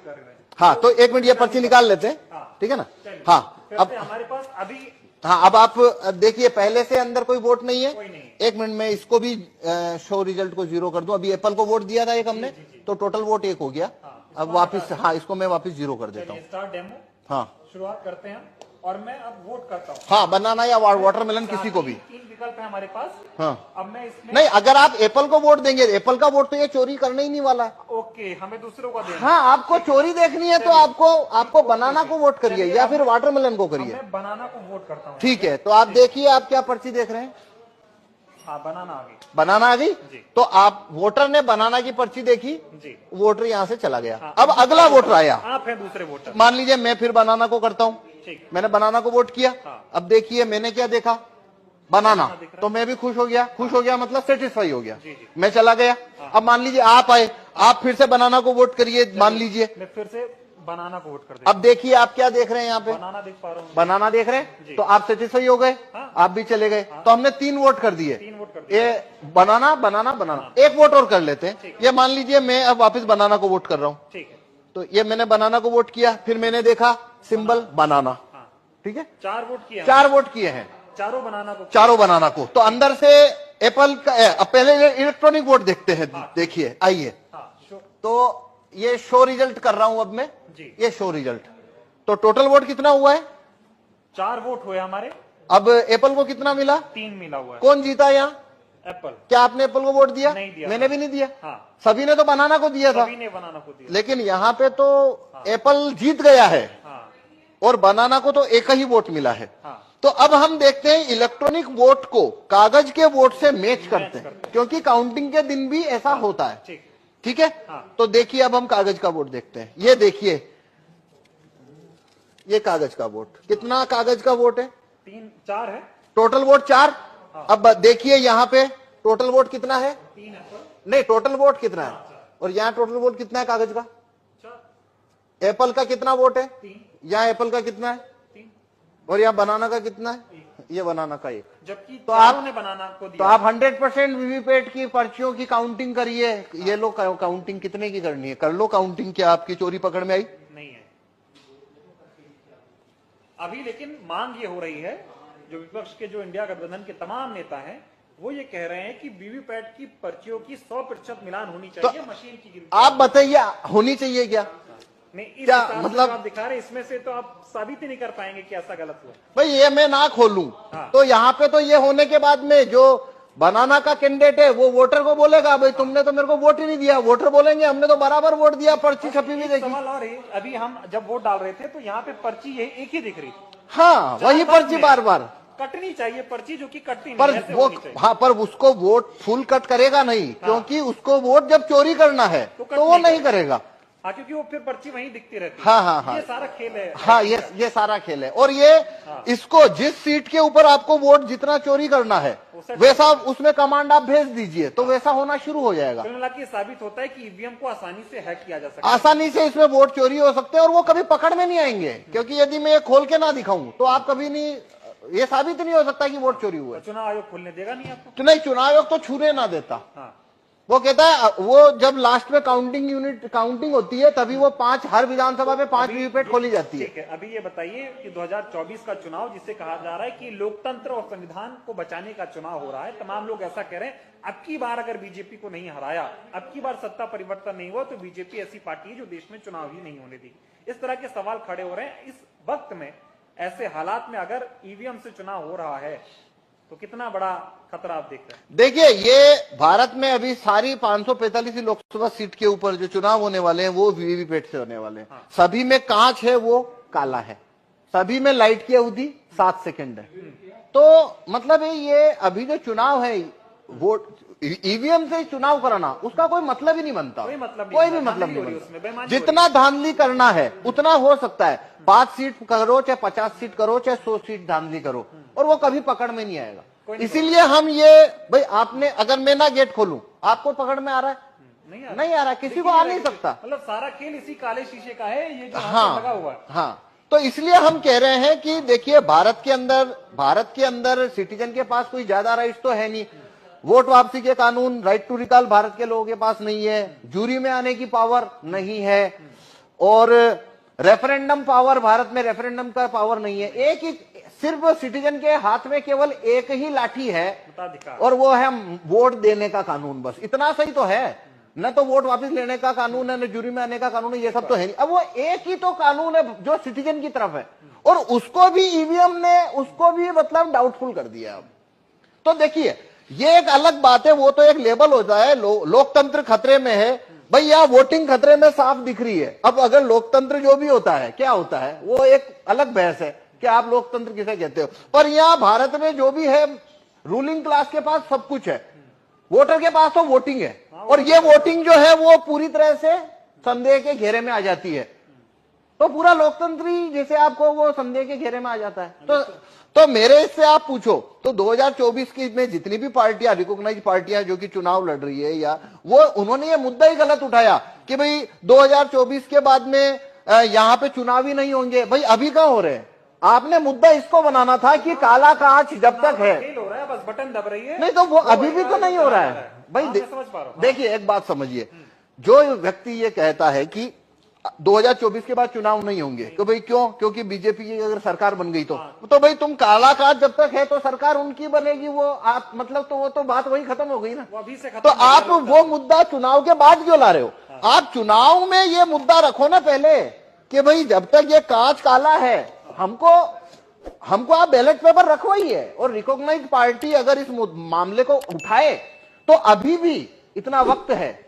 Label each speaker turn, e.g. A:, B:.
A: कर रहे हैं।
B: हाँ, तो 1 मिनट ये पर्ची निकाल लेते हैं, ठीक है ना। हाँ,
A: अब हमारे पास अभी,
B: हाँ, अब आप देखिए पहले से अंदर कोई वोट नहीं है।
A: कोई नहीं।
B: 1 मिनट में इसको भी शो रिजल्ट को 0 कर दूं। अभी एप्पल को वोट दिया था एक हमने, तो टोटल वोट 1 हो गया। अब वापस, हाँ, इसको मैं वापस 0 कर देता हूँ।
A: स्टार्ट डेमो,
B: हाँ,
A: शुरुआत करते हैं और मैं अब वोट करता हूँ।
B: हाँ, बनाना या वाटरमेलन किसी को भी।
A: 3 विकल्प है हमारे पास।
B: हाँ,
A: अब मैं इसमें,
B: नहीं, अगर आप एप्पल को वोट देंगे, एप्पल का वोट तो ये चोरी करने ही नहीं वाला है।
A: ओके, हमें दूसरों को देना।
B: हाँ, आपको चोरी देखनी है तो आपको बनाना को वोट करिए या फिर वाटरमेलन को करिए।
A: मैं बनाना को वोट करता हूँ।
B: ठीक है, तो आप देखिए आप क्या पर्ची देख रहे हैं।
A: हाँ, बनाना आ गई।
B: बनाना आ गई।
A: जी।
B: तो आप वोटर ने बनाना की पर्ची देखी
A: जी,
B: वोटर यहाँ से चला गया।
A: हाँ,
B: अब अगला वोटर आया।
A: आप हैं दूसरे वोटर।
B: मान लीजिए मैं फिर बनाना को करता हूँ।
A: ठीक,
B: मैंने बनाना को वोट किया।
A: हाँ।
B: अब देखिए मैंने क्या देखा, बनाना,
A: दिख रहा है।
B: तो मैं भी खुश हो गया। खुश हो गया मतलब सेटिस्फाई हो गया।
A: जी, जी।
B: मैं चला गया। अब मान लीजिए आप आए, आप फिर से बनाना को वोट करिए। मान लीजिए
A: मैं फिर से बनाना को वोट कर देता
B: अब देखिए आप क्या देख रहे हैं यहाँ पे,
A: हूँ। बनाना देख पा रहा हूँ।
B: बनाना देख रहे
A: जी।
B: हैं। तो आप सेटिस्फाई हो गए।
A: हाँ।
B: आप भी चले गए। तो हमने 3 वोट कर दिए।
A: 3 वोट कर दिए।
B: ये बनाना बनाना बनाना, 1 वोट और कर लेते हैं। ये मान लीजिए मैं अब वापस बनाना को वोट कर रहा हूँ।
A: ठीक है,
B: तो ये मैंने बनाना को वोट किया, फिर मैंने देखा सिंबल बनाना।
A: हाँ,
B: ठीक है,
A: 4 वोट किए।
B: 4 वोट किए हैं,
A: चारों बनाना को।
B: चारों बनाना को। तो अंदर से एप्पल का, अब पहले इलेक्ट्रॉनिक वोट देखते हैं। देखिए आइए,
A: हाँ,
B: तो ये शो रिजल्ट कर रहा हूं अब मैं।
A: जी।
B: ये शो रिजल्ट, तो टोटल वोट कितना हुआ है।
A: 4 वोट हुए हमारे।
B: अब एप्पल को कितना मिला,
A: 3 मिला हुआ है।
B: कौन जीता यहाँ।
A: एप्पल।
B: क्या आपने एप्पल को वोट दिया।
A: नहीं दिया।
B: मैंने भी नहीं दिया।
A: हाँ,
B: सभी ने तो बनाना को दिया था।
A: सभी ने बनाना को दिया।
B: लेकिन यहाँ पे तो एप्पल जीत गया है
A: हाँ,
B: और बनाना को तो 1 ही वोट मिला है।
A: हाँ,
B: तो अब हम देखते हैं इलेक्ट्रॉनिक वोट को कागज के वोट से मैच करते हैं, क्योंकि काउंटिंग के दिन भी ऐसा होता है।
A: ठीक।
B: ठीक है,
A: हाँ।
B: तो देखिए अब हम कागज का वोट देखते हैं। ये देखिए, ये कागज का वोट, कितना कागज का वोट है।
A: 4 है।
B: Total vote 4। अब देखिए यहाँ पे टोटल वोट कितना है।
A: 3 एप्पल।
B: नहीं, टोटल वोट कितना है, और यहाँ टोटल वोट कितना है कागज का।
A: 4।
B: एप्पल का कितना वोट है,
A: 3।
B: यहाँ एप्पल का कितना है,
A: 3।
B: और यहाँ बनाना का कितना है, ये बनाना का 1।
A: जबकि
B: तो आप-
A: ने बनाना को दिया।
B: तो आप 100% वीवीपैट की पर्चियों की काउंटिंग करिए। ये लो काउंटिंग कितने की करनी है, कर लो काउंटिंग। क्या आपकी चोरी पकड़ में आई।
A: नहीं है अभी, लेकिन मांग ये हो रही है, जो विपक्ष के, जो इंडिया गठबंधन के तमाम नेता हैं, वो ये कह रहे हैं कि वीवीपैट की पर्चियों की 100% मिलान होनी चाहिए। मशीन की गिनती
B: आप बताइए होनी चाहिए क्या।
A: नहीं, इस
B: क्या
A: हिसाब से
B: मतलब-
A: जो आप दिखा रहे हैं, इसमें से तो आप साबित ही नहीं कर पाएंगे कि ऐसा गलत हुआ।
B: भाई ये मैं ना खोलूं
A: हाँ।
B: तो यहाँ पे तो ये होने के बाद में जो बनाना का कैंडिडेट है वो वोटर को बोलेगा भाई तुमने तो मेरे को वोट ही नहीं दिया। वोटर बोलेंगे हमने तो बराबर वोट दिया, पर्ची छपी हुई देखी।
A: सवाल और है, अभी हम जब वोट डाल रहे थे तो यहाँ पे पर्ची ये एक ही दिख रही थी।
B: हाँ, वही पर्ची बार बार
A: कटनी चाहिए पर्ची, जो कि कटती नहीं,
B: पर
A: ऐसे
B: वो,
A: होनी चाहिए।
B: हाँ, पर उसको वोट फुल कट करेगा नहीं, क्योंकि उसको वोट जब चोरी करना है
A: तो कट
B: तो वो
A: नहीं
B: नहीं करेगा।
A: हाँ, क्योंकि वो फिर पर्ची वहीं दिखती रहती है।
B: हाँ, हाँ, हाँ।
A: ये सारा खेल है।
B: हाँ, ये सारा खेल है। और ये इसको जिस सीट के ऊपर आपको वोट जितना चोरी करना है वैसा उसमें कमांड आप भेज दीजिए तो वैसा होना शुरू हो जाएगा।
A: कुल मिला के ये साबित होता है कि ईवीएम को आसानी से हैक किया जा सकता है।
B: आसानी से इसमें वोट चोरी हो सकते हैं और वो कभी पकड़ में नहीं आएंगे, क्योंकि यदि मैं ये खोल के ना दिखाऊं तो आप कभी नहीं, ये साबित नहीं हो सकता कि वोट चोरी हुआ है।
A: चुनाव आयोग खुलने देगा नहीं आपको।
B: तो नहीं, चुनाव आयोग तो छूने ना देता।
A: हाँ,
B: वो कहता है वो जब लास्ट में काउंटिंग होती है तभी वो 5 हर विधानसभा में 5 वीवीपैट खोली जाती है।
A: ठीक है। अभी ये बताइए कि 2024 का चुनाव, जिसे कहा जा रहा है कि लोकतंत्र और संविधान को बचाने का चुनाव हो रहा है, तमाम लोग ऐसा कह रहे हैं, अब की बार अगर बीजेपी को नहीं हराया, अब की बार सत्ता परिवर्तन नहीं हुआ तो बीजेपी ऐसी पार्टी है जो देश में चुनाव ही नहीं होने देगी। इस तरह के सवाल खड़े हो रहे हैं। इस वक्त में, ऐसे हालात में अगर ईवीएम से चुनाव हो रहा है तो कितना बड़ा खतरा आप देख रहे हैं।
B: देखिए, ये भारत में अभी सारी 545 लोकसभा सीट के ऊपर जो चुनाव होने वाले हैं वो वीवीपैट से होने वाले हैं।
A: हाँ।
B: सभी में कांच है, वो काला है। सभी में लाइट की अवधि 7 सेकंड है। तो मतलब ये अभी जो चुनाव है, वोट ईवीएम से चुनाव कराना उसका कोई मतलब ही नहीं बनता।
A: कोई मतलब नहीं,
B: कोई भी
A: धांधली
B: मतलब नहीं
A: हो रही है उसमें, बेईमानी
B: बनता।
A: हो रही
B: जितना धांधली करना है उतना हो सकता है। 5 सीट करो चाहे 50 सीट करो चाहे 100 सीट धांधली करो, और वो कभी पकड़ में नहीं आएगा। इसीलिए हम ये, भाई आपने, अगर मैं ना गेट खोलूं आपको पकड़ में आ रहा है, नहीं आ रहा, किसी को आ नहीं सकता।
A: मतलब सारा खेल इसी काले शीशे का है, ये जो
B: हाँ,
A: लगा हुआ है।
B: हाँ, तो इसलिए हम कह रहे हैं कि देखिए भारत के अंदर सिटीजन के पास कोई ज्यादा राइट्स तो है नहीं। वोट वापसी के कानून, राइट टू रिकॉल भारत के लोगों के पास नहीं है। जूरी में आने की पावर नहीं है। और रेफरेंडम पावर, भारत में रेफरेंडम का पावर नहीं है। एक ही सिर्फ सिटीजन के हाथ में केवल एक ही लाठी है
A: मताधिकार।
B: और वो है वोट देने का कानून। बस इतना सही तो है, न तो वोट वापस लेने का कानून है, न जुरी में आने का कानून है, ये सब तो है नहीं। अब वो एक ही तो कानून है जो सिटीजन की तरफ है, और उसको भी ईवीएम ने उसको भी मतलब डाउटफुल कर दिया। अब तो देखिए ये एक अलग बात है, वो तो एक लेबल होता है लोकतंत्र खतरे में है। भाई यहाँ वोटिंग खतरे में साफ दिख रही है। अब अगर लोकतंत्र जो भी होता है क्या होता है वो एक अलग बहस है कि आप लोकतंत्र किसे कहते हो, पर यहाँ भारत में जो भी है रूलिंग क्लास के पास सब कुछ है, वोटर के पास तो वोटिंग है, और ये वोटिंग जो है वो पूरी तरह से संदेह के घेरे में आ जाती है। तो पूरा लोकतंत्र ही जैसे आपको वो संदेह के घेरे में आ जाता है। तो मेरे इससे आप पूछो तो 2024 की में जितनी भी पार्टियां, रिकॉग्नाइज पार्टियां जो कि चुनाव लड़ रही है, या वो उन्होंने ये मुद्दा ही गलत उठाया कि भाई 2024 के बाद में यहाँ पे चुनाव ही नहीं होंगे। भाई अभी कहाँ हो रहे हैं? आपने मुद्दा इसको बनाना था कि काला कांच जब तक है,
A: फेल हो रहा है, बस बटन दब रही है।
B: नहीं तो वो अभी भी तो नहीं हो रहा है। भाई
A: समझ पा रहा हूं।
B: देखिए एक बात समझिए, जो व्यक्ति ये कहता है कि 2024 के बाद चुनाव नहीं होंगे, तो भाई क्यों? क्योंकि बीजेपी की अगर सरकार बन गई तो भाई तुम काला कांच जब तक है तो सरकार उनकी बनेगी, वो आप मतलब तो वो तो बात वही खत्म हो गई ना।
A: वो अभी से खत्म
B: तो
A: हो गया
B: आप
A: लोकतंत्र।
B: वो मुद्दा चुनाव के बाद क्यों ला रहे हो? आप चुनाव में ये मुद्दा रखो ना पहले कि भाई जब तक ये कांच काला है हमको आप बैलेट पेपर रखवाइए, और रिकॉग्नाइज पार्टी अगर इस मामले को उठाए तो अभी भी इतना वक्त है।